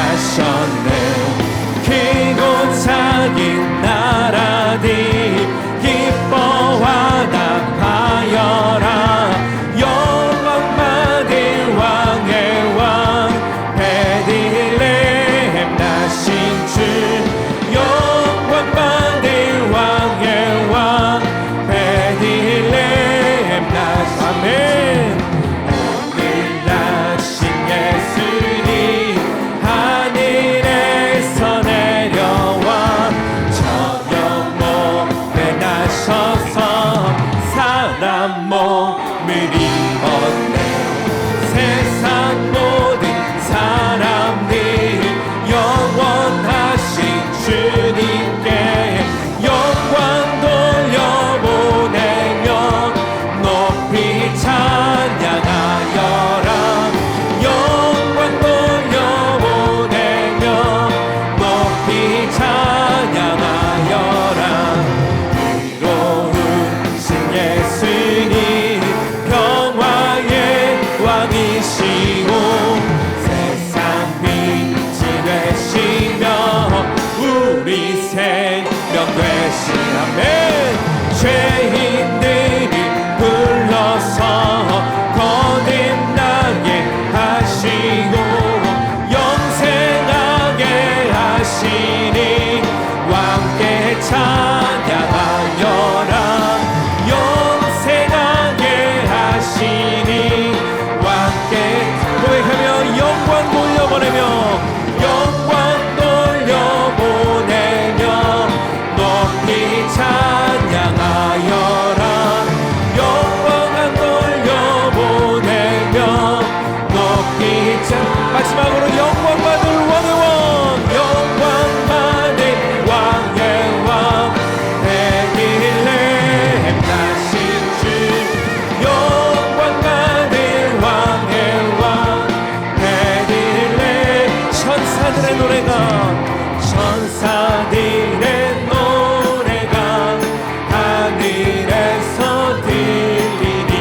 하셨네. 크고 작은 나라들 기뻐와 답하여라. 영광 받을 왕의 왕 베들레헴 나신 주. 영광 받을 왕의 왕 베들레헴 나신 아멘. 오늘 나신 예수님 하늘에서 내려와 저녁 몸에 나셔서 사람 몸을 입었네. 세상 모든 사람들 영원하신 주님께 영광 돌려보내며 높이 찬양하여라. 영광 돌려보내며 높이 찬양하여라. 의로우신 예수님 평화의 왕이시고 세상 빛이 되시며 우리 생명 되신 아멘. 죄인들을 불러서 거듭나게 하시고 영생하게 하시니 왕께 찬양하여라. 영생하게 하시니 왕께 고백하며 영광 돌려보내며 영광 돌려보내며 높이 찬양하여라. 영광 돌려보내며 높이 마지막으로 영광 받을 왕의 왕 영광 받을 왕의 왕 베들레헴 나신 주. 영광 받을 왕의 왕 베들레헴. 천사들의 노래가 하늘에서 들리니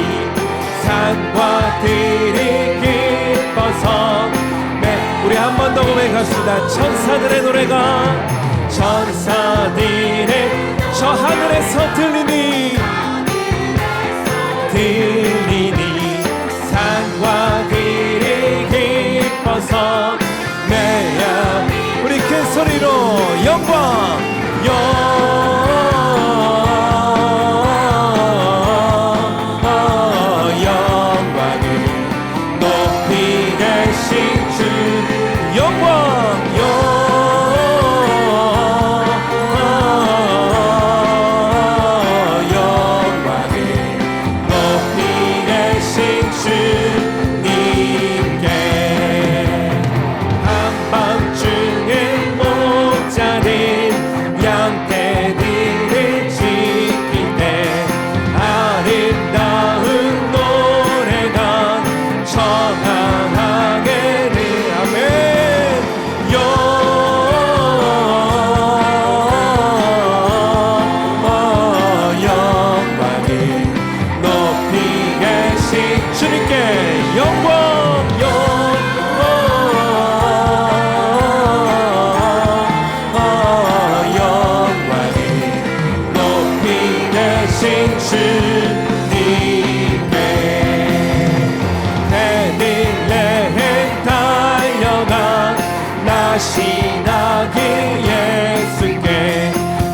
산과 들이 기뻐서 우리 한 번 더 고백합시다. 천사들의 노래가 천사들의 저 하늘에서 들리니 산과 들이 기뻐서 매야 우리 큰 소리로 영광 영광을 높이 계신 주. 영광 영광을 높이 계신 주님께 한밤중에 목자들 양떼들을 지킬 때 아름다운 노래가 청하게를 아멘. 영광을 높이 계신 주님께 영광 영광을 높이 계신 주님께 베들레헴 달려가 나신 아기 예수께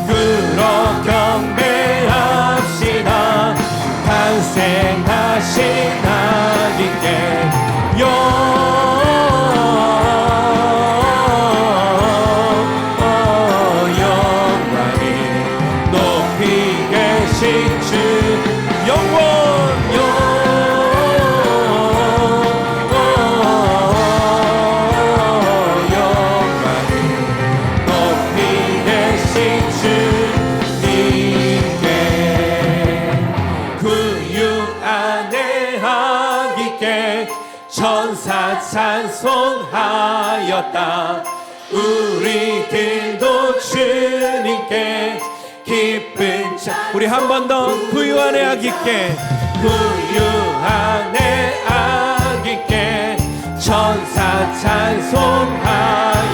그러 경배합시다. 탄생하신 아기께 영광을 높이 계신 주. 영광 영광을 높이 계신 주님께 구유 안에 하기께 천사 찬송하였다. 우리들도 주님께 기쁜 자 우리 한 번 더 구유 안에 아기께 구유 안에 아기께 천사 찬송하였다.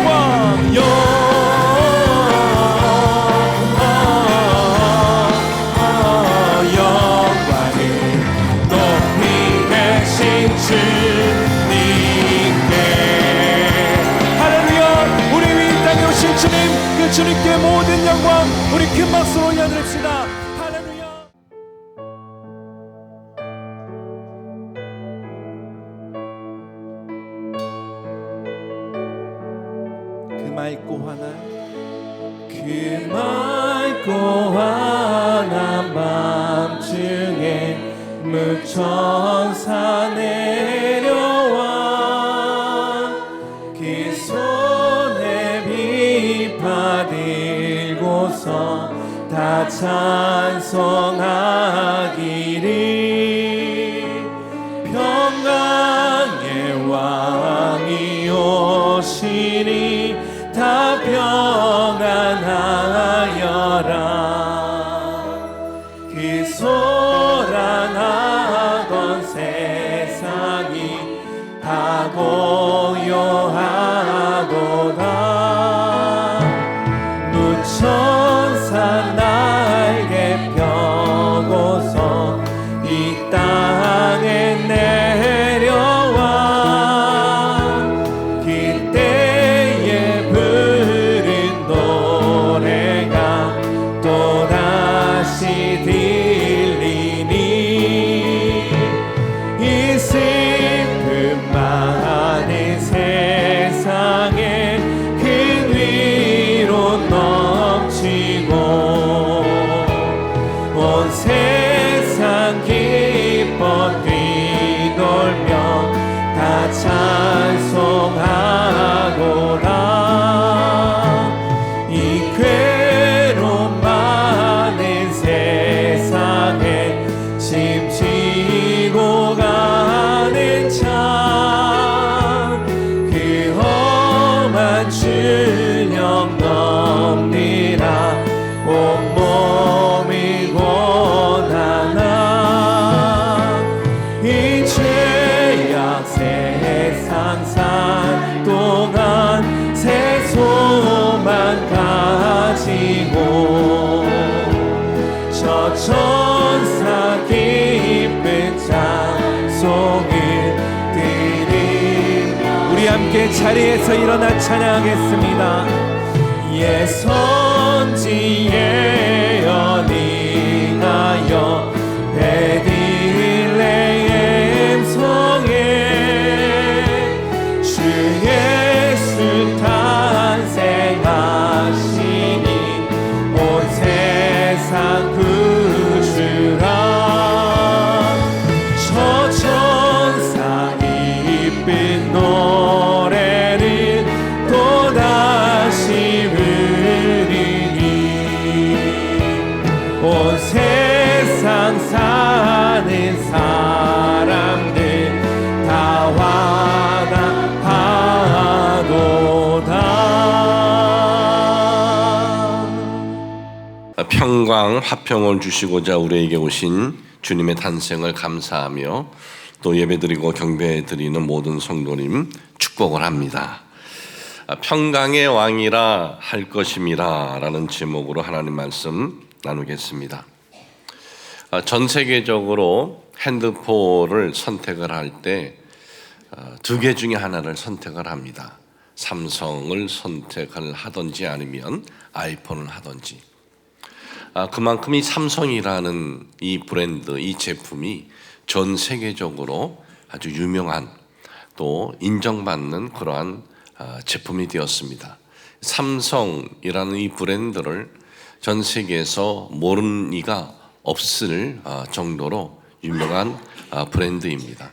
영광 영광을 높이 계신 주님께 할렐루야. 우리 위 땅에 오신 주님, 그 주님께 모든 영광 우리 큰 박수로 올려드립시다. 할렐루야. 그 맑고 환한 밤중에 무천사 내려와 그 손에 비파 들고서 다 찬송하기를 평강의 왕이 오시니 다 평안하여라. 그 소란하던 세상이 다 고요하도다. 무천사 날개 펴고서 이 땅에 내려와 그때에 부른 노래가 또다시 들리니 이 슬픔 많은 세상에 그 위로 넘치고 온 세상 기뻐 뛰놀며 다 찬송하고라. 이 괴로움 많은 세상에 짐지고 가는 참그 험한 주령 넘니라. 온몸이 고난아 이 죄악 세상 산 동안 새 소망 가지고 저 천사 기쁜 찬송을 드림. 우리 함께 자리에서 일어나 찬양하겠습니다. 예선지에 어닝하여 베들레헴 성에 주 예수 탄생하시니 온 세상 구주라. 저 천사 기쁜 노래를 또다시 부르니 온 세상 사는 사람들 다 화답하도다. 평강 화평을 주시고자 우리에게 오신 주님의 탄생을 감사하며 또 예배드리고 경배드리는 모든 성도님 축복을 합니다. 평강의 왕이라 할 것임이라 라는 제목으로 하나님 말씀 나누겠습니다. 전 세계적으로 핸드폰을 선택을 할 때 두 개 중에 하나를 선택을 합니다. 삼성을 선택을 하든지 아니면 아이폰을 하든지. 그만큼 이 삼성이라는 이 브랜드, 이 제품이 전 세계적으로 아주 유명한 또 인정받는 그러한 제품이 되었습니다. 삼성이라는 이 브랜드를 전 세계에서 모르는 이가 없을 정도로 유명한 브랜드입니다.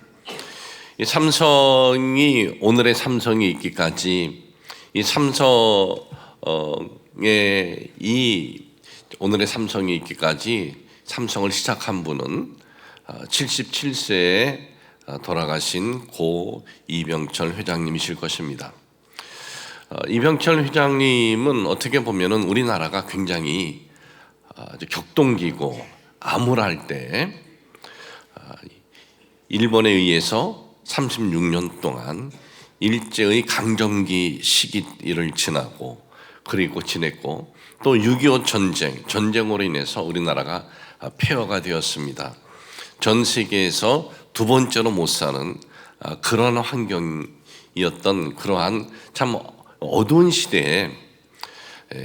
이 삼성이 오늘의 삼성이 있기까지 이 삼성의 이 오늘의 삼성이 있기까지 삼성을 시작한 분은 77세에 돌아가신 고 이병철 회장님이실 것입니다. 이병철 회장님은 어떻게 보면은 우리나라가 굉장히 격동기고 암울할 때 일본에 의해서 36년 동안 일제의 강점기 시기를 지나고 그리고 지냈고 또 6.25 전쟁으로 인해서 우리나라가 폐허가 되었습니다. 전 세계에서 두 번째로 못 사는 그런 환경이었던 그러한 참 어두운 시대에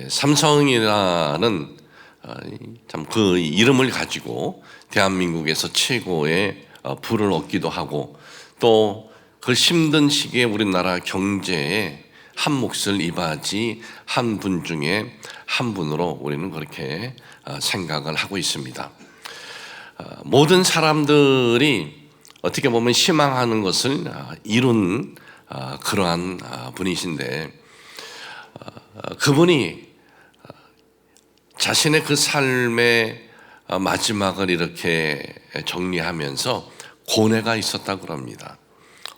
삼성이라는 참 그 이름을 가지고 대한민국에서 최고의 부를 얻기도 하고 또 그 힘든 시기에 우리나라 경제에 한 몫을 이바지 한 분 중에 한 분으로 우리는 그렇게 생각을 하고 있습니다. 모든 사람들이 어떻게 보면 희망하는 것을 이룬 그러한 분이신데 그분이 자신의 그 삶의 마지막을 이렇게 정리하면서 고뇌가 있었다고 합니다.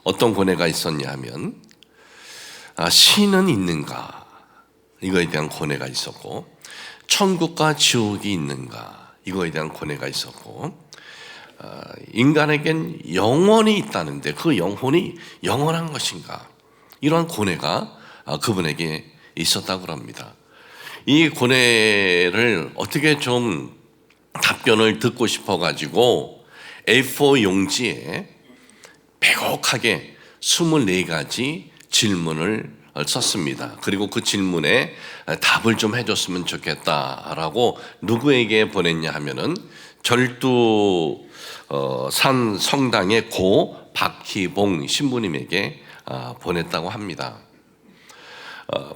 어떤 고뇌가 있었냐 하면 신은 있는가 이거에 대한 고뇌가 있었고 천국과 지옥이 있는가 이거에 대한 고뇌가 있었고 인간에겐 영혼이 있다는데 그 영혼이 영원한 것인가 이러한 고뇌가 그분에게 있었다고 합니다. 이 고뇌를 어떻게 좀 답변을 듣고 싶어 가지고 A4 용지에 빼곡하게 24가지 질문을 썼습니다. 그리고 그 질문에 답을 좀 해줬으면 좋겠다라고 누구에게 보냈냐 하면은 절두 산 성당의 고 박희봉 신부님에게 보냈다고 합니다.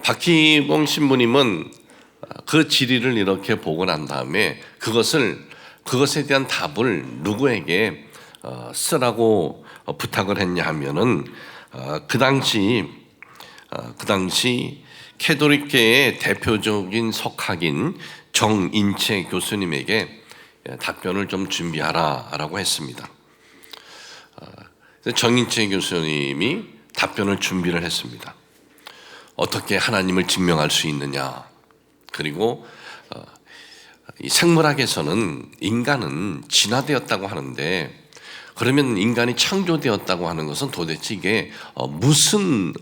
박희봉 신부님은 그 질의를 이렇게 보고 난 다음에 그것에 대한 답을 누구에게 쓰라고 부탁을 했냐 하면은 그 당시 캐톨릭계의 대표적인 석학인 정인채 교수님에게 답변을 좀 준비하라라고 했습니다. 정인채 교수님이 답변을 준비를 했습니다. 어떻게 하나님을 증명할 수 있느냐? 그리고 이 생물학에서는 인간은 진화되었다고 하는데 그러면 인간이 창조되었다고 하는 것은 도대체 이게 무슨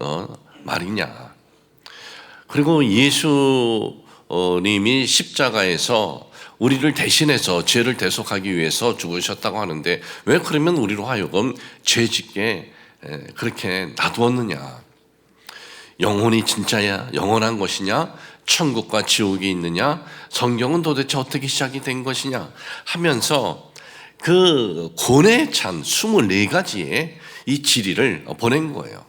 말이냐? 그리고 예수님이 십자가에서 우리를 대신해서 죄를 대속하기 위해서 죽으셨다고 하는데 왜 그러면 우리로 하여금 죄짓게 그렇게 놔두었느냐? 영혼이 진짜야? 영원한 것이냐? 천국과 지옥이 있느냐? 성경은 도대체 어떻게 시작이 된 것이냐? 하면서 그 고뇌에 찬 24가지의 이 질의를 보낸 거예요.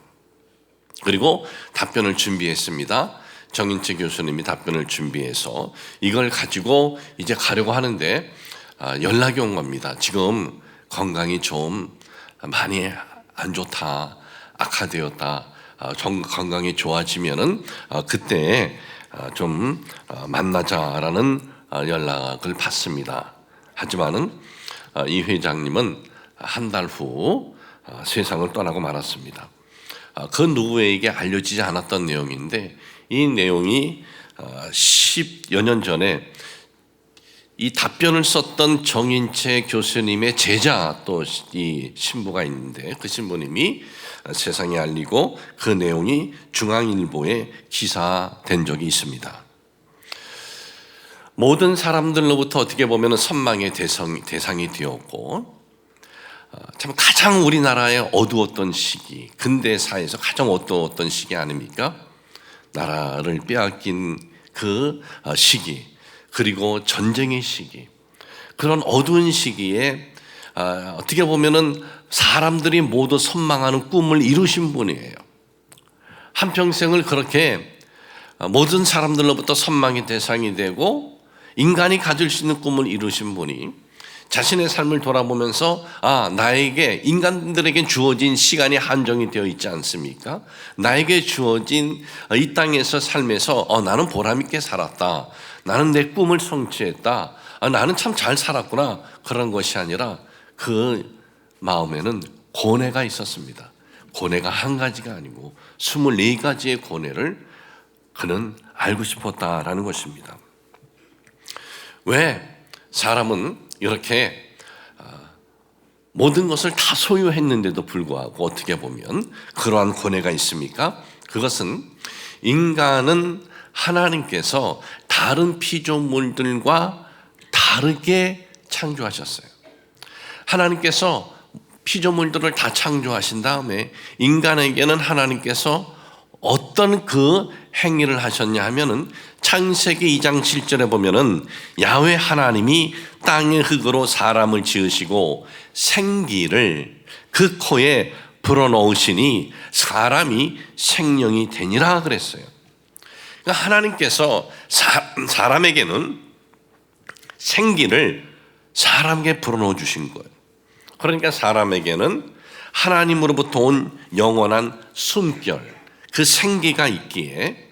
그리고 답변을 준비했습니다. 정인채 교수님이 답변을 준비해서 이걸 가지고 이제 가려고 하는데 연락이 온 겁니다. 지금 건강이 좀 많이 안 좋다, 악화되었다. 건강이 좋아지면은 그때 좀 만나자라는 연락을 받습니다. 하지만은 이 회장님은 한 달 후 세상을 떠나고 말았습니다. 그 누구에게 알려지지 않았던 내용인데 이 내용이 10여 년 전에 이 답변을 썼던 정인채 교수님의 제자 또 이 신부가 있는데 그 신부님이 세상에 알리고 그 내용이 중앙일보에 기사된 적이 있습니다. 모든 사람들로부터 어떻게 보면 선망의 대상이 되었고 참 가장 우리나라의 어두웠던 시기, 근대사에서 가장 어두웠던 시기 아닙니까? 나라를 빼앗긴 그 시기, 그리고 전쟁의 시기, 그런 어두운 시기에 어떻게 보면은 사람들이 모두 선망하는 꿈을 이루신 분이에요. 한평생을 그렇게 모든 사람들로부터 선망의 대상이 되고 인간이 가질 수 있는 꿈을 이루신 분이 자신의 삶을 돌아보면서 나에게 인간들에게 주어진 시간이 한정이 되어 있지 않습니까? 나에게 주어진 이 땅에서 삶에서 나는 보람 있게 살았다. 나는 내 꿈을 성취했다. 나는 참 잘 살았구나. 그런 것이 아니라 그 마음에는 고뇌가 있었습니다. 고뇌가 한 가지가 아니고 24가지의 고뇌를 그는 알고 싶었다라는 것입니다. 왜 사람은 이렇게 모든 것을 다 소유했는데도 불구하고 어떻게 보면 그러한 고뇌가 있습니까? 그것은 인간은 하나님께서 다른 피조물들과 다르게 창조하셨어요. 하나님께서 피조물들을 다 창조하신 다음에 인간에게는 하나님께서 어떤 그 행위를 하셨냐 하면은 창세기 2장 7절에 보면은 야훼 하나님이 땅의 흙으로 사람을 지으시고 생기를 그 코에 불어넣으시니 사람이 생명이 되니라 그랬어요. 그러니까 하나님께서 사람에게는 생기를 사람에게 불어넣어 주신 거예요. 그러니까 사람에게는 하나님으로부터 온 영원한 숨결, 그 생기가 있기에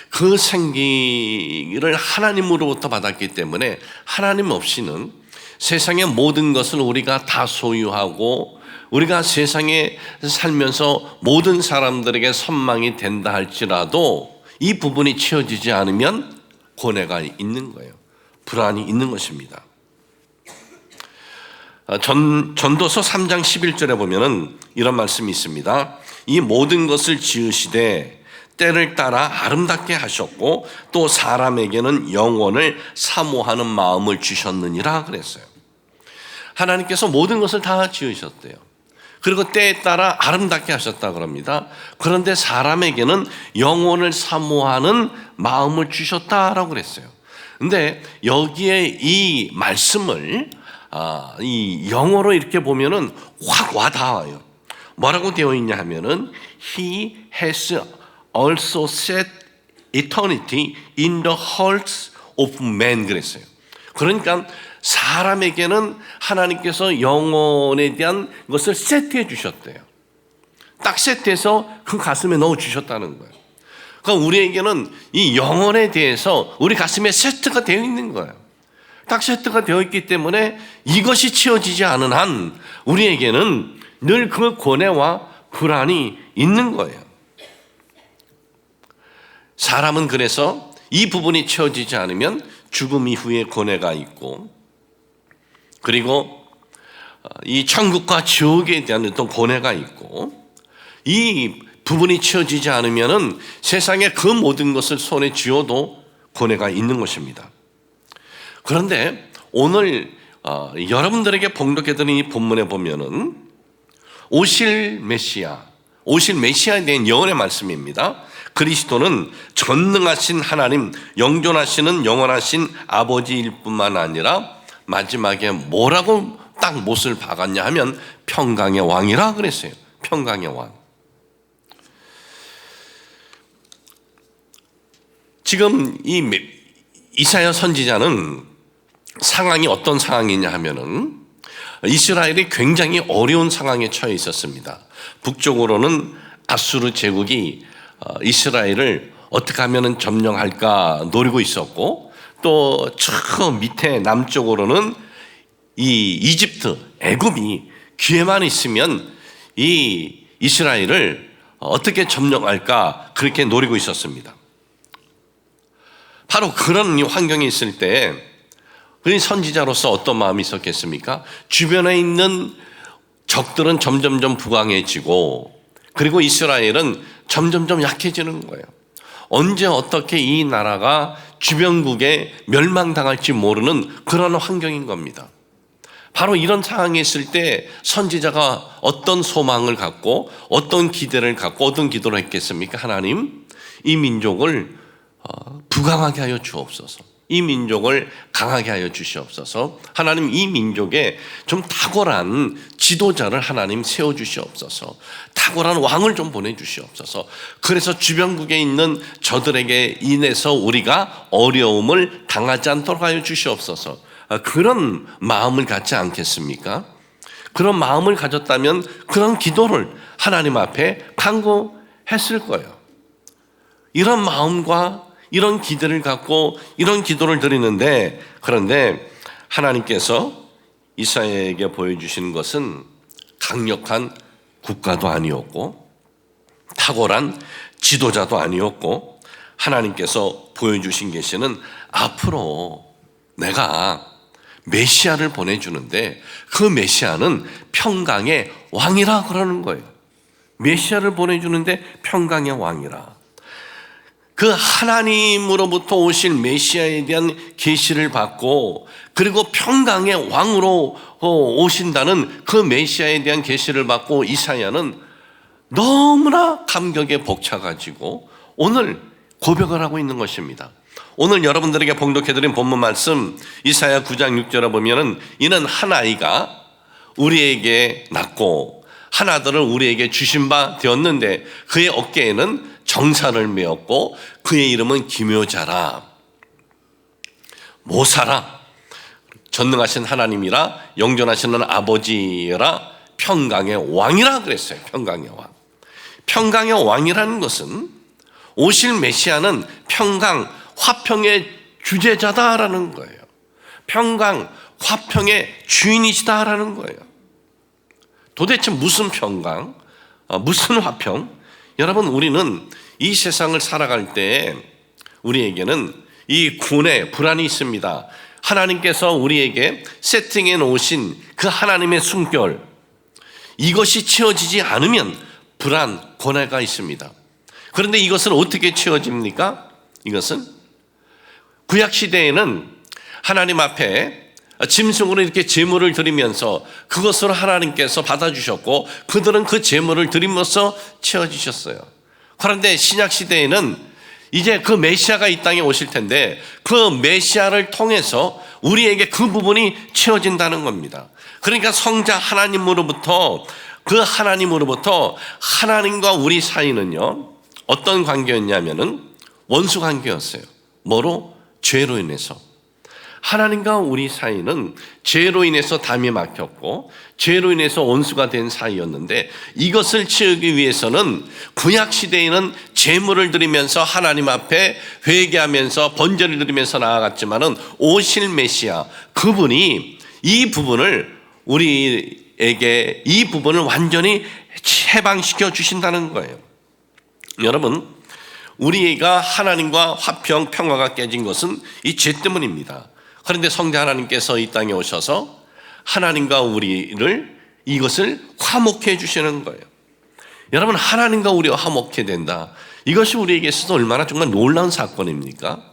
그 생기를 하나님으로부터 받았기 때문에 하나님 없이는 세상의 모든 것을 우리가 다 소유하고 우리가 세상에 살면서 모든 사람들에게 선망이 된다 할지라도 이 부분이 채워지지 않으면 고뇌가 있는 거예요. 불안이 있는 것입니다. 전도서 3장 11절에 보면은 이런 말씀이 있습니다. 이 모든 것을 지으시되 때를 따라 아름답게 하셨고 또 사람에게는 영원을 사모하는 마음을 주셨느니라 그랬어요. 하나님께서 모든 것을 다 지으셨대요. 그리고 때에 따라 아름답게 하셨다 그럽니다. 그런데 사람에게는 영원을 사모하는 마음을 주셨다라고 그랬어요. 근데 여기에 이 말씀을 이 영어로 이렇게 보면은 확 와닿아요. 뭐라고 되어 있냐 하면은 He has also set eternity in the hearts of men 그랬어요. 그러니까 사람에게는 하나님께서 영혼에 대한 것을 세트해 주셨대요. 딱 세트해서 그 가슴에 넣어 주셨다는 거예요. 그러니까 우리에게는 이 영혼에 대해서 우리 가슴에 세트가 되어 있는 거예요. 딱 세트가 되어 있기 때문에 이것이 채워지지 않은 한 우리에게는 늘 그 고뇌와 불안이 있는 거예요. 사람은 그래서 이 부분이 채워지지 않으면 죽음 이후에 고뇌가 있고 그리고 이 천국과 지옥에 대한 어떤 고뇌가 있고 이 부분이 채워지지 않으면은 세상의 그 모든 것을 손에 쥐어도 고뇌가 있는 것입니다. 그런데 오늘 여러분들에게 봉독해드린 이 본문에 보면은 오실 메시아에 대한 예언의 말씀입니다. 그리스도는 전능하신 하나님, 영존하시는 영원하신 아버지일 뿐만 아니라 마지막에 뭐라고 딱 못을 박았냐 하면 평강의 왕이라 그랬어요. 평강의 왕. 지금 이 이사야 선지자는 상황이 어떤 상황이냐 하면은 이스라엘이 굉장히 어려운 상황에 처해 있었습니다. 북쪽으로는 아수르 제국이 이스라엘을 어떻게 하면 점령할까 노리고 있었고 또 저 밑에 남쪽으로는 이 이집트, 애굽이 기회만 있으면 이 이스라엘을 어떻게 점령할까 그렇게 노리고 있었습니다. 바로 그런 환경에 있을 때 그 선지자로서 어떤 마음이 있었겠습니까? 주변에 있는 적들은 점점점 부강해지고 그리고 이스라엘은 점점점 약해지는 거예요. 언제 어떻게 이 나라가 주변국에 멸망당할지 모르는 그런 환경인 겁니다. 바로 이런 상황에 있을 때 선지자가 어떤 소망을 갖고 어떤 기대를 갖고 어떤 기도를 했겠습니까? 하나님, 이 민족을 부강하게 하여 주옵소서. 이 민족을 강하게 하여 주시옵소서. 하나님, 이 민족에 좀 탁월한 지도자를 하나님 세워주시옵소서. 탁월한 왕을 좀 보내주시옵소서. 그래서 주변국에 있는 저들에게 인해서 우리가 어려움을 당하지 않도록 하여 주시옵소서. 그런 마음을 갖지 않겠습니까? 그런 마음을 가졌다면 그런 기도를 하나님 앞에 간구했을 거예요. 이런 마음과 이런 기대를 갖고 이런 기도를 드리는데, 그런데 하나님께서 이사야에게 보여주시는 것은 강력한 국가도 아니었고 탁월한 지도자도 아니었고, 하나님께서 보여주신 계시는 앞으로 내가 메시아를 보내주는데 그 메시아는 평강의 왕이라 그러는 거예요. 메시아를 보내주는데 평강의 왕이라. 그 하나님으로부터 오실 메시아에 대한 계시를 받고 그리고 평강의 왕으로 오신다는 그 메시아에 대한 계시를 받고 이사야는 너무나 감격에 벅차가지고 오늘 고백을 하고 있는 것입니다. 오늘 여러분들에게 봉독해드린 본문 말씀 이사야 9장 6절에 보면은 이는 한 아이가 우리에게 낳고 한 아들을 우리에게 주신 바 되었는데 그의 어깨에는 정사를 메었고 그의 이름은 기묘자라 모사라 전능하신 하나님이라 영존하시는 아버지라 평강의 왕이라 그랬어요. 평강의 왕. 평강의 왕이라는 것은 오실 메시아는 평강 화평의 주제자다라는 거예요. 평강 화평의 주인이시다라는 거예요. 도대체 무슨 평강, 무슨 화평? 여러분, 우리는 이 세상을 살아갈 때 우리에게는 이 군의 불안이 있습니다. 하나님께서 우리에게 세팅해 놓으신 그 하나님의 숨결, 이것이 채워지지 않으면 불안, 고뇌가 있습니다. 그런데 이것은 어떻게 채워집니까? 이것은 구약시대에는 하나님 앞에 짐승으로 이렇게 제물을 드리면서 그것으로 하나님께서 받아주셨고 그들은 그 제물을 드림으로써 채워지셨어요. 그런데 신약시대에는 이제 그 메시아가 이 땅에 오실 텐데 그 메시아를 통해서 우리에게 그 부분이 채워진다는 겁니다. 그러니까 성자 하나님으로부터 그 하나님으로부터 하나님과 우리 사이는요 어떤 관계였냐면은 원수 관계였어요. 뭐로? 죄로 인해서. 하나님과 우리 사이는 죄로 인해서 담이 막혔고 죄로 인해서 원수가 된 사이였는데 이것을 채우기 위해서는 구약시대에는 제물을 드리면서 하나님 앞에 회개하면서 번제를 드리면서 나아갔지만은 오실 메시아 그분이 이 부분을 우리에게 이 부분을 완전히 해방시켜 주신다는 거예요. 여러분, 우리가 하나님과 화평, 평화가 깨진 것은 이 죄 때문입니다. 그런데 성자 하나님께서 이 땅에 오셔서 하나님과 우리를 이것을 화목해 주시는 거예요. 여러분, 하나님과 우리가 화목해 된다. 이것이 우리에게 있어서 얼마나 정말 놀라운 사건입니까?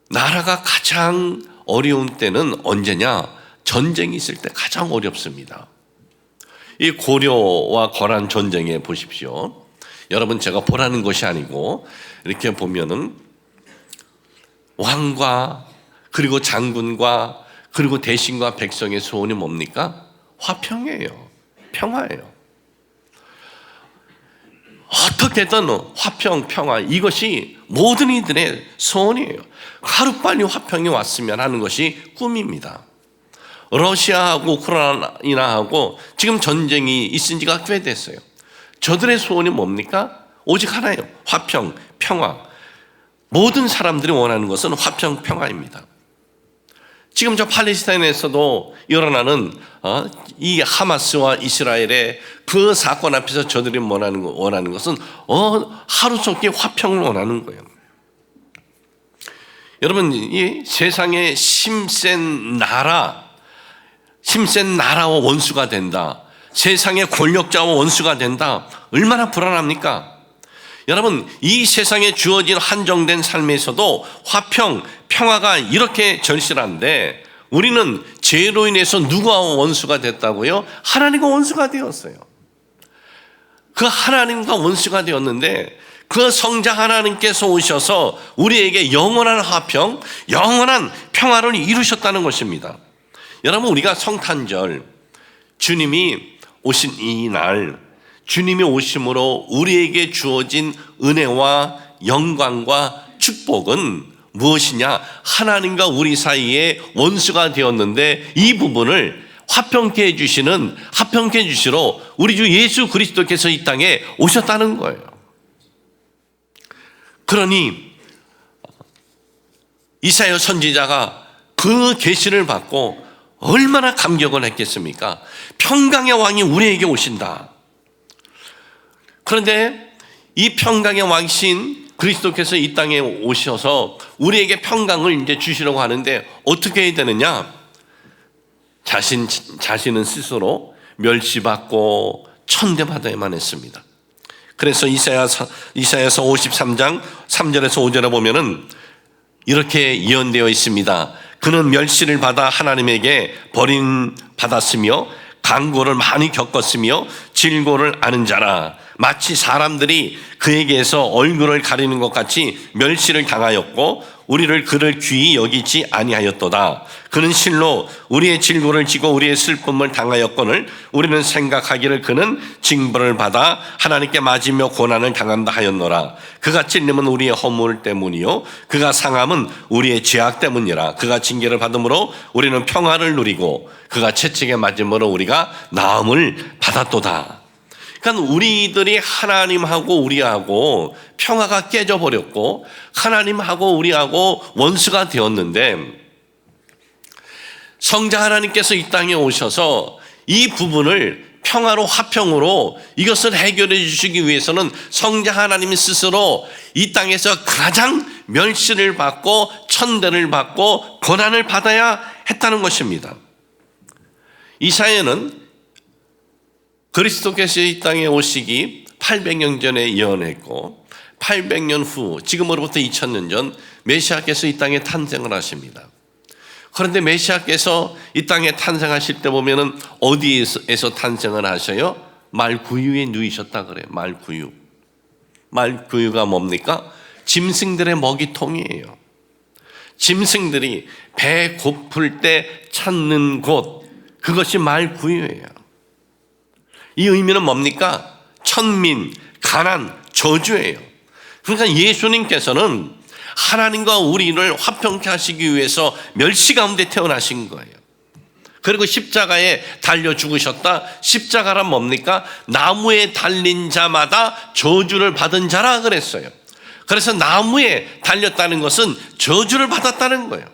나라가 가장 어려운 때는 언제냐? 전쟁이 있을 때 가장 어렵습니다. 이 고려와 거란 전쟁에 보십시오. 여러분, 제가 보라는 것이 아니고 이렇게 보면은 왕과 그리고 장군과 그리고 대신과 백성의 소원이 뭡니까? 화평이에요. 평화예요. 어떻게든 화평, 평화 이것이 모든 이들의 소원이에요. 하루빨리 화평이 왔으면 하는 것이 꿈입니다. 러시아하고 우크라이나하고 지금 전쟁이 있은 지가 꽤 됐어요. 저들의 소원이 뭡니까? 오직 하나예요. 화평, 평화. 모든 사람들이 원하는 것은 화평, 평화입니다. 지금 저 팔레스타인에서도 일어나는 이 하마스와 이스라엘의 그 사건 앞에서 저들이 원하는 것은 하루속히 화평을 원하는 거예요. 여러분, 이 세상의 힘센 나라와 원수가 된다. 세상의 권력자와 원수가 된다. 얼마나 불안합니까? 여러분, 이 세상에 주어진 한정된 삶에서도 화평, 평화가 이렇게 절실한데 우리는 죄로 인해서 누가 원수가 됐다고요? 하나님과 원수가 되었어요. 그 하나님과 원수가 되었는데 그 성자 하나님께서 오셔서 우리에게 영원한 화평, 영원한 평화를 이루셨다는 것입니다. 여러분, 우리가 성탄절, 주님이 오신 이 날, 주님이 오심으로 우리에게 주어진 은혜와 영광과 축복은 무엇이냐? 하나님과 우리 사이에 원수가 되었는데 이 부분을 화평케 해주시러 우리 주 예수 그리스도께서 이 땅에 오셨다는 거예요. 그러니 이사야 선지자가 그 계시를 받고 얼마나 감격을 했겠습니까? 평강의 왕이 우리에게 오신다. 그런데 이 평강의 왕이신 그리스도께서 이 땅에 오셔서 우리에게 평강을 이제 주시려고 하는데 어떻게 해야 되느냐? 자신은 스스로 멸시받고 천대받아야만 했습니다. 그래서 이사야서 53장 3절에서 5절에 보면은 이렇게 예언되어 있습니다. 그는 멸시를 받아 하나님에게 버림받았으며 강고를 많이 겪었으며 질고를 아는 자라. 마치 사람들이 그에게서 얼굴을 가리는 것 같이 멸시를 당하였고 우리를 그를 귀히 여기지 아니하였도다. 그는 실로 우리의 질고를 지고 우리의 슬픔을 당하였거늘 우리는 생각하기를 그는 징벌을 받아 하나님께 맞으며 고난을 당한다 하였노라. 그가 찔림은 우리의 허물 때문이요 그가 상함은 우리의 죄악 때문이라. 그가 징계를 받음으로 우리는 평화를 누리고 그가 채찍에 맞음으로 우리가 나음을 받았도다. 그러니까 우리들이 하나님하고 우리하고 평화가 깨져버렸고 하나님하고 우리하고 원수가 되었는데 성자 하나님께서 이 땅에 오셔서 이 부분을 평화로 화평으로 이것을 해결해 주시기 위해서는 성자 하나님 스스로 이 땅에서 가장 멸시를 받고 천대를 받고 고난을 받아야 했다는 것입니다. 이사야는 그리스도께서 이 땅에 오시기 800년 전에 예언했고 800년 후 지금으로부터 2000년 전 메시아께서 이 땅에 탄생을 하십니다. 그런데 메시아께서 이 땅에 탄생하실 때 보면은 어디에서 탄생을 하셔요? 말구유에 누이셨다 그래요. 말구유. 말구유가 뭡니까? 짐승들의 먹이통이에요. 짐승들이 배 고플 때 찾는 곳, 그것이 말구유예요. 이 의미는 뭡니까? 천민, 가난, 저주예요. 그러니까 예수님께서는 하나님과 우리를 화평케 하시기 위해서 멸시 가운데 태어나신 거예요. 그리고 십자가에 달려 죽으셨다. 십자가란 뭡니까? 나무에 달린 자마다 저주를 받은 자라 그랬어요. 그래서 나무에 달렸다는 것은 저주를 받았다는 거예요.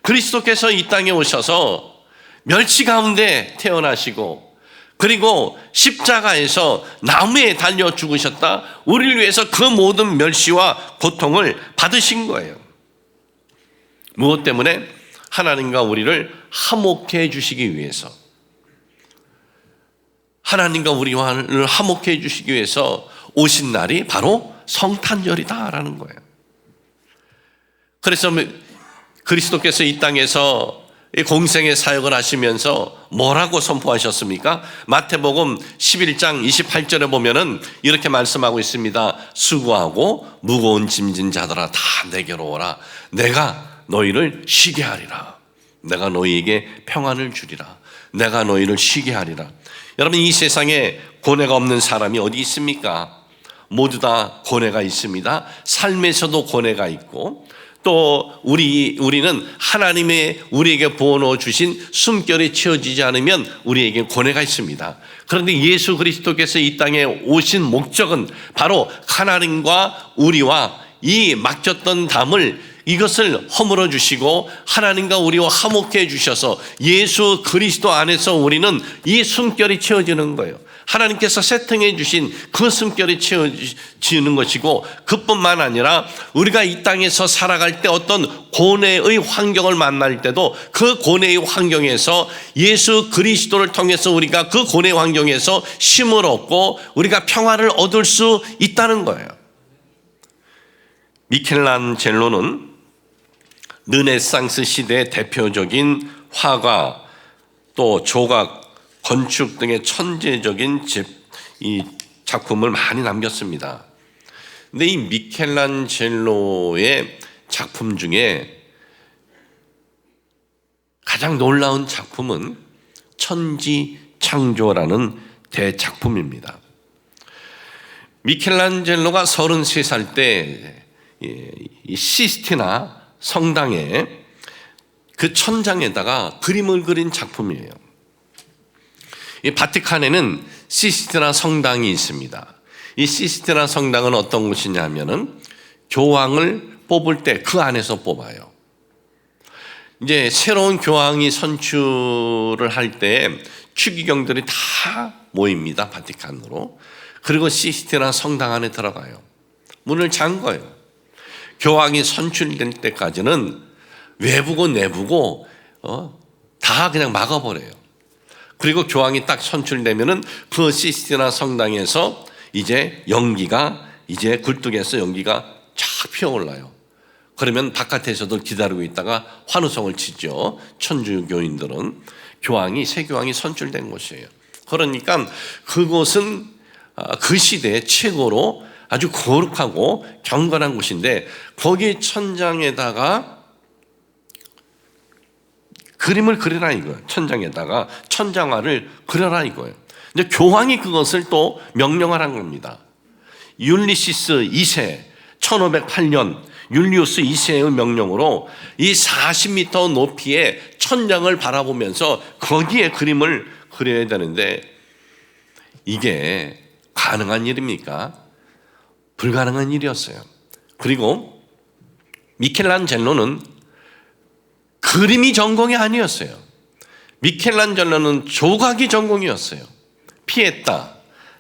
그리스도께서 이 땅에 오셔서 멸시 가운데 태어나시고 그리고 십자가에서 나무에 달려 죽으셨다. 우리를 위해서 그 모든 멸시와 고통을 받으신 거예요. 무엇 때문에? 하나님과 우리를 화목해 해 주시기 위해서. 하나님과 우리를 화목해 해 주시기 위해서 오신 날이 바로 성탄절이다라는 거예요. 그래서 그리스도께서 이 땅에서 공생의 사역을 하시면서 뭐라고 선포하셨습니까? 마태복음 11장 28절에 보면은 이렇게 말씀하고 있습니다. 수고하고 무거운 짐진 자들아 다 내게로 오라. 내가 너희를 쉬게 하리라. 내가 너희에게 평안을 주리라. 내가 너희를 쉬게 하리라. 여러분, 이 세상에 고뇌가 없는 사람이 어디 있습니까? 모두 다 고뇌가 있습니다. 삶에서도 고뇌가 있고 또 우리는 하나님의 우리에게 부어넣어 주신 숨결이 채워지지 않으면 우리에게 고뇌가 있습니다. 그런데 예수 그리스도께서 이 땅에 오신 목적은 바로 하나님과 우리와 이 막혔던 담을 이것을 허물어 주시고 하나님과 우리와 화목해 해 주셔서 예수 그리스도 안에서 우리는 이 숨결이 채워지는 거예요. 하나님께서 세팅해 주신 그 숨결이 채워지는 것이고 그뿐만 아니라 우리가 이 땅에서 살아갈 때 어떤 고뇌의 환경을 만날 때도 그 고뇌의 환경에서 예수 그리스도를 통해서 우리가 그 고뇌 환경에서 쉼을 얻고 우리가 평화를 얻을 수 있다는 거예요. 미켈란젤로는 르네상스 시대의 대표적인 화가 또 조각, 건축 등의 천재적인 이 작품을 많이 남겼습니다. 근데 이 미켈란젤로의 작품 중에 가장 놀라운 작품은 천지창조라는 대작품입니다. 미켈란젤로가 33살 때 이 시스티나 성당에 그 천장에다가 그림을 그린 작품이에요. 이 바티칸에는 시스티나 성당이 있습니다. 이 시스티나 성당은 어떤 곳이냐 하면은 교황을 뽑을 때 그 안에서 뽑아요. 이제 새로운 교황이 선출을 할 때 추기경들이 다 모입니다. 바티칸으로. 그리고 시스티나 성당 안에 들어가요. 문을 잠 거예요. 교황이 선출될 때까지는 외부고 내부고 다 그냥 막아버려요. 그리고 교황이 딱 선출되면은 그 시스티나 성당에서 이제 굴뚝에서 연기가 쫙 피어올라요. 그러면 바깥에서도 기다리고 있다가 환호성을 치죠. 천주교인들은 새 교황이 선출된 곳이에요. 그러니까 그곳은 그 시대의 최고로 아주 거룩하고 경건한 곳인데, 거기 천장에다가 그림을 그려라 이거예요. 천장에다가 천장화를 그려라 이거예요. 근데 교황이 그것을 또 명령을 한 겁니다. 율리시스 2세 1508년 율리우스 2세의 명령으로 이 40m 높이의 천장을 바라보면서 거기에 그림을 그려야 되는데, 이게 가능한 일입니까? 불가능한 일이었어요. 그리고 미켈란젤로는 그림이 전공이 아니었어요. 미켈란젤로는 조각이 전공이었어요. 피에타,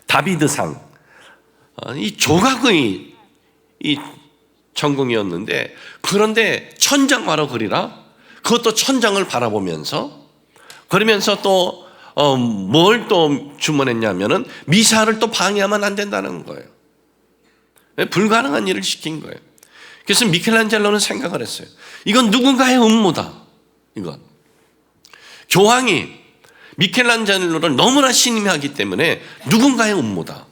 다비드상, 이 조각의 이 전공이었는데, 그런데 천장화로 그리라? 그것도 천장을 바라보면서, 그러면서 또 뭘 또 주문했냐면은 미사를 또 방해하면 안 된다는 거예요. 불가능한 일을 시킨 거예요. 그래서 미켈란젤로는 생각을 했어요. 이건 누군가의 음모다. 이건 교황이 미켈란젤로를 너무나 신임하기 때문에 누군가의 음모다.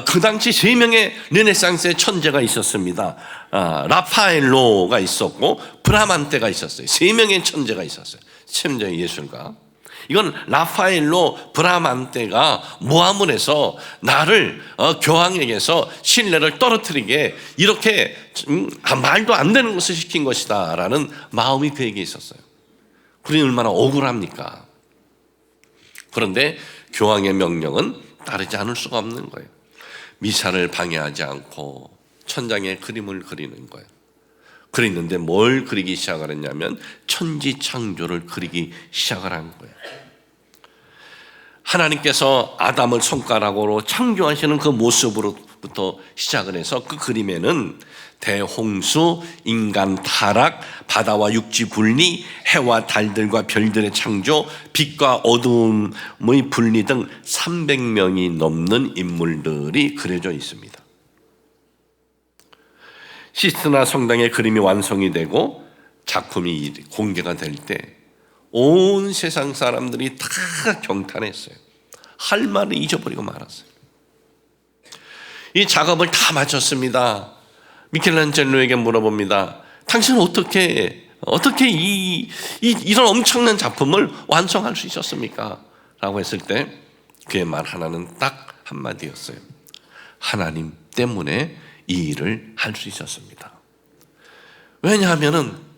그 당시 3명의 르네상스의 천재가 있었습니다. 라파엘로가 있었고 브라만테가 있었어요. 3명의 천재가 있었어요. 천재 예술가. 이건 라파엘로, 브라만테가 모함을 해서 나를 교황에게서 신뢰를 떨어뜨리게 이렇게 말도 안 되는 것을 시킨 것이다 라는 마음이 그에게 있었어요. 그러니 얼마나 억울합니까? 그런데 교황의 명령은 따르지 않을 수가 없는 거예요. 미사를 방해하지 않고 천장에 그림을 그리는 거예요. 그랬는데 뭘 그리기 시작을 했냐면 천지창조를 그리기 시작을 한 거예요. 하나님께서 아담을 손가락으로 창조하시는 그 모습으로부터 시작을 해서 그 그림에는 대홍수, 인간 타락, 바다와 육지 분리, 해와 달들과 별들의 창조, 빛과 어두움의 분리 등 300명이 넘는 인물들이 그려져 있습니다. 시스티나 성당의 그림이 완성이 되고 작품이 공개가 될 때 온 세상 사람들이 다 경탄했어요. 할 말을 잊어버리고 말았어요. 이 작업을 다 마쳤습니다. 미켈란젤로에게 물어봅니다. 당신은 어떻게 이런 엄청난 작품을 완성할 수 있었습니까? 라고 했을 때 그의 말 하나는 딱 한마디였어요. 하나님 때문에 이 일을 할 수 있었습니다. 왜냐하면은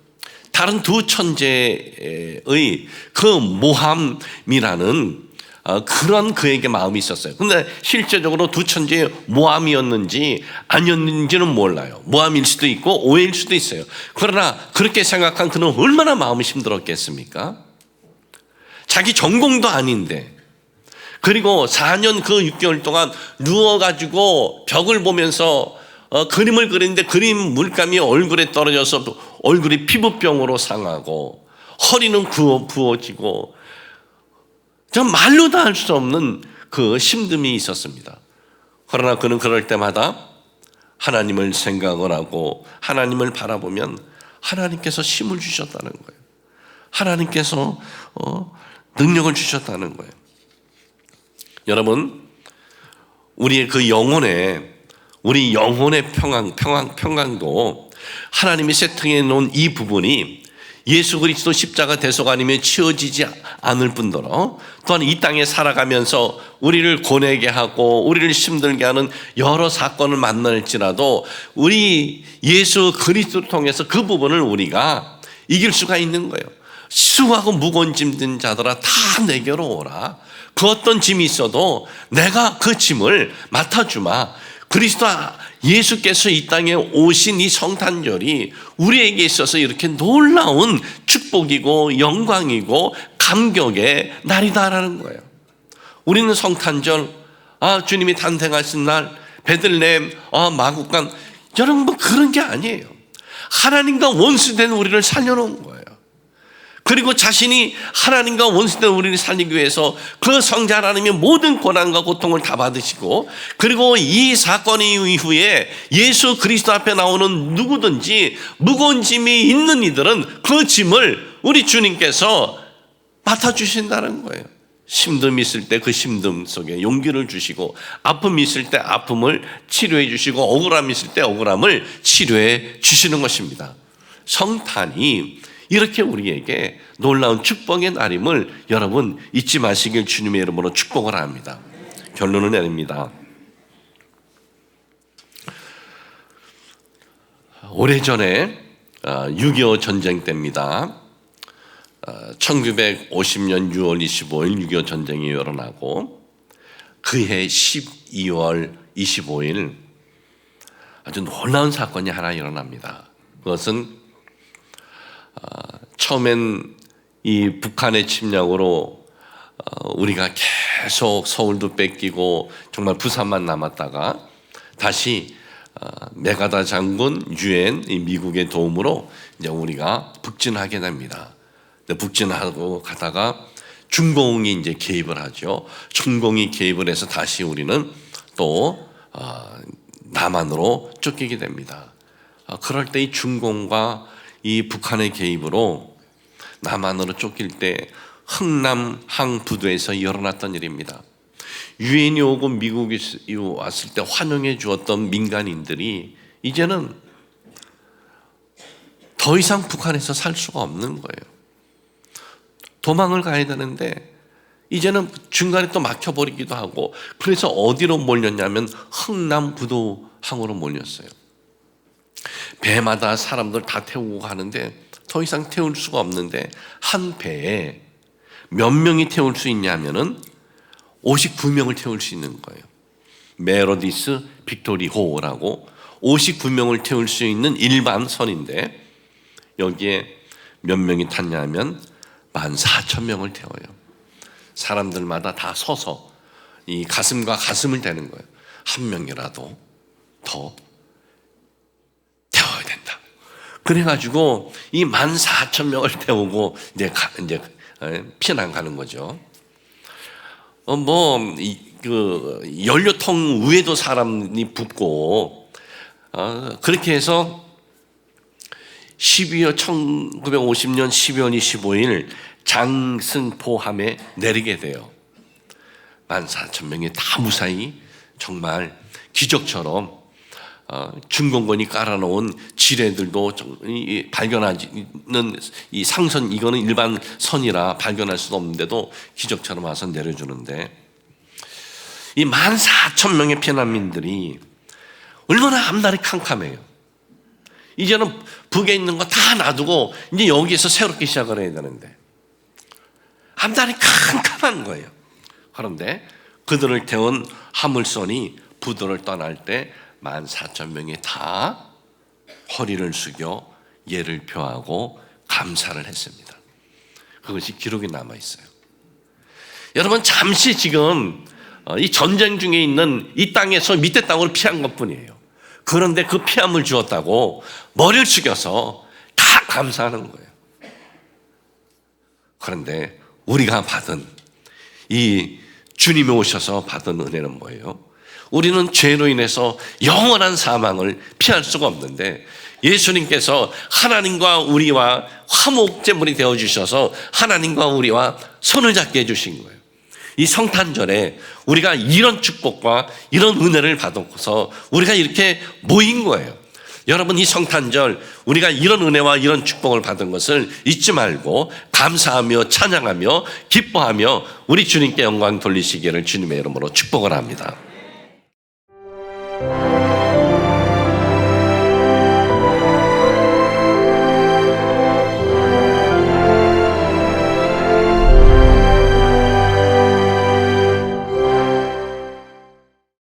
다른 두 천재의 그 모함이라는 그런 그에게 마음이 있었어요. 근데 실제적으로 두 천재의 모함이었는지 아니었는지는 몰라요. 모함일 수도 있고 오해일 수도 있어요. 그러나 그렇게 생각한 그는 얼마나 마음이 힘들었겠습니까? 자기 전공도 아닌데, 그리고 4년 그 6개월 동안 누워가지고 벽을 보면서 그림을 그리는데 그림 물감이 얼굴에 떨어져서 얼굴이 피부병으로 상하고 허리는 부어지고 전 말로도 할 수 없는 그 힘듦이 있었습니다. 그러나 그는 그럴 때마다 하나님을 생각을 하고 하나님을 바라보면 하나님께서 힘을 주셨다는 거예요. 하나님께서 능력을 주셨다는 거예요. 여러분, 우리의 그 우리 영혼의 평강도 하나님이 세팅해 놓은 이 부분이 예수 그리스도 십자가 대속아님에 치워지지 않을 뿐더러 또한 이 땅에 살아가면서 우리를 고뇌게 하고 우리를 힘들게 하는 여러 사건을 만날지라도 우리 예수 그리스도를 통해서 그 부분을 우리가 이길 수가 있는 거예요. 수고하고 무거운 짐 든 자들아 다 내게로 오라. 그 어떤 짐이 있어도 내가 그 짐을 맡아주마. 그리스도 예수께서 이 땅에 오신 이 성탄절이 우리에게 있어서 이렇게 놀라운 축복이고 영광이고 감격의 날이다라는 거예요. 우리는 성탄절, 주님이 탄생하신 날, 베들레헴, 마국간, 여러분 뭐 그런 게 아니에요. 하나님과 원수된 우리를 살려놓은 거예요. 그리고 자신이 하나님과 원수된 우리를 살리기 위해서 그 성자 하나님의 모든 고난과 고통을 다 받으시고, 그리고 이 사건 이후에 예수 그리스도 앞에 나오는 누구든지 무거운 짐이 있는 이들은 그 짐을 우리 주님께서 맡아주신다는 거예요. 힘듦이 있을 때 그 힘듦 속에 용기를 주시고, 아픔이 있을 때 아픔을 치료해 주시고, 억울함이 있을 때 억울함을 치료해 주시는 것입니다. 성탄이 이렇게 우리에게 놀라운 축복의 날임을 여러분 잊지 마시길 주님의 이름으로 축복을 합니다. 결론을 내립니다. 오래전에 6.25 전쟁 때입니다. 1950년 6월 25일 6.25 전쟁이 일어나고, 그해 12월 25일 아주 놀라운 사건이 하나 일어납니다. 그것은 처음엔 이 북한의 침략으로 우리가 계속 서울도 뺏기고 정말 부산만 남았다가 다시 메가다 장군 유엔 미국의 도움으로 이제 우리가 북진하게 됩니다. 북진하고 가다가 중공이 이제 개입을 하죠. 중공이 개입을 해서 다시 우리는 또 남한으로 쫓기게 됩니다. 그럴 때 이 중공과 이 북한의 개입으로 남한으로 쫓길 때 흥남 항부두에서 일어났던 일입니다. 유엔이 오고 미국이 왔을 때 환영해 주었던 민간인들이 이제는 더 이상 북한에서 살 수가 없는 거예요. 도망을 가야 되는데 이제는 중간에 또 막혀버리기도 하고, 그래서 어디로 몰렸냐면 흥남부두항으로 몰렸어요. 배마다 사람들 다 태우고 가는데 더 이상 태울 수가 없는데, 한 배에 몇 명이 태울 수 있냐면은 59명을 태울 수 있는 거예요. 메로디스 빅토리호라고 59명을 태울 수 있는 일반 선인데, 여기에 몇 명이 탔냐면 14,000명을 태워요. 사람들마다 다 서서 이 가슴과 가슴을 대는 거예요. 한 명이라도 더 태워야 된다. 그래가지고 이 14,000명을 태우고 이제 피난 가는 거죠. 연료통 위에도 사람이 붓고, 그렇게 해서 1950년 12월 25일 장승포함에 내리게 돼요. 14,000명이 다 무사히 정말 기적처럼 중공군이 깔아놓은 지뢰들도 발견하는 이 상선, 이거는 일반 선이라 발견할 수도 없는데도 기적처럼 와서 내려주는데, 이 14,000명의 피난민들이 얼마나 앞날이 캄캄해요. 이제는 북에 있는 거 다 놔두고 이제 여기에서 새롭게 시작을 해야 되는데 앞날이 캄캄한 거예요. 그런데 그들을 태운 화물선이 부두를 떠날 때 14,000명이 다 허리를 숙여 예를 표하고 감사를 했습니다. 그것이 기록에 남아 있어요. 여러분, 잠시 지금 이 전쟁 중에 있는 이 땅에서 밑에 땅으로 피한 것뿐이에요. 그런데 그 피함을 주었다고 머리를 숙여서 다 감사하는 거예요. 그런데 우리가 받은 이 주님이 오셔서 받은 은혜는 뭐예요? 우리는 죄로 인해서 영원한 사망을 피할 수가 없는데, 예수님께서 하나님과 우리와 화목제물이 되어주셔서 하나님과 우리와 손을 잡게 해주신 거예요. 이 성탄절에 우리가 이런 축복과 이런 은혜를 받아서 우리가 이렇게 모인 거예요. 여러분, 이 성탄절 우리가 이런 은혜와 이런 축복을 받은 것을 잊지 말고 감사하며 찬양하며 기뻐하며 우리 주님께 영광 돌리시기를 주님의 이름으로 축복을 합니다.